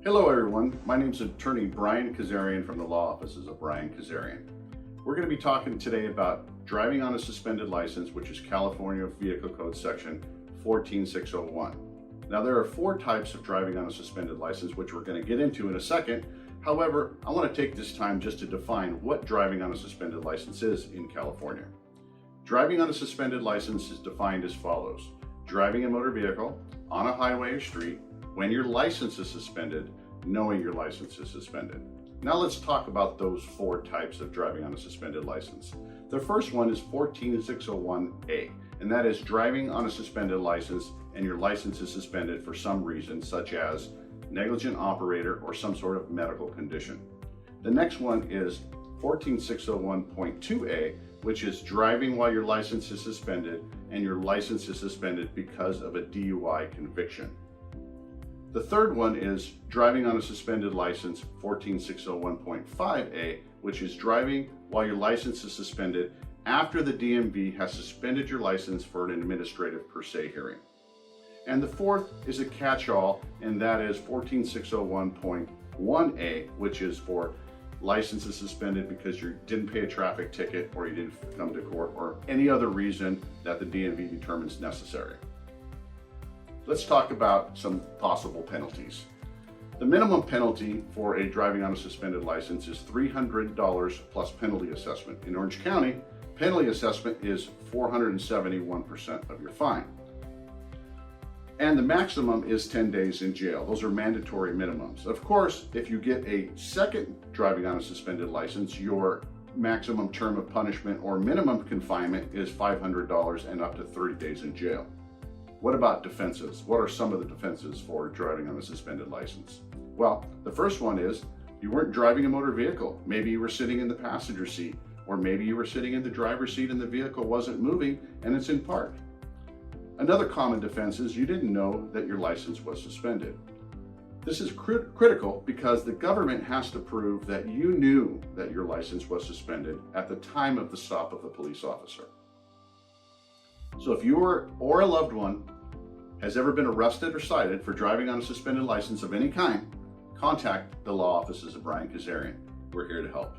Hello everyone, my name is attorney Brian Kazarian from the law offices of Brian Kazarian. We're going to be talking today about driving on a suspended license, which is California Vehicle Code section 14601. Now there are four types of driving on a suspended license, which we're going to get into in a second. However, I want to take this time just to define what driving on a suspended license is in California. Driving on a suspended license is defined as follows: driving a motor vehicle on a highway or street when your license is suspended, knowing your license is suspended. Now let's talk about those four types of driving on a suspended license. The first one is 14601A, and that is driving on a suspended license and your license is suspended for some reason, such as negligent operator or some sort of medical condition. The next one is 14601.2A, which is driving while your license is suspended and your license is suspended because of a DUI conviction. The third one is driving on a suspended license 14601.5A, which is driving while your license is suspended after the DMV has suspended your license for an administrative per se hearing. And the fourth is a catch-all, and that is 14601.1A, which is for license is suspended because you didn't pay a traffic ticket or you didn't come to court or any other reason that the DMV determines necessary. Let's talk about some possible penalties. The minimum penalty for a driving on a suspended license is $300 plus penalty assessment. In Orange County, penalty assessment is 471% of your fine. And the maximum is 10 days in jail. Those are mandatory minimums. Of course, if you get a second driving on a suspended license, your maximum term of punishment or minimum confinement is $500 and up to 30 days in jail. What about defenses? What are some of the defenses for driving on a suspended license? Well, the first one is you weren't driving a motor vehicle. Maybe you were sitting in the passenger seat, or maybe you were sitting in the driver's seat and the vehicle wasn't moving and it's in park. Another common defense is you didn't know that your license was suspended. This is critical because the government has to prove that you knew that your license was suspended at the time of the stop of the police officer. So if you or a loved one has ever been arrested or cited for driving on a suspended license of any kind, contact the law offices of Brian Kazarian. We're here to help.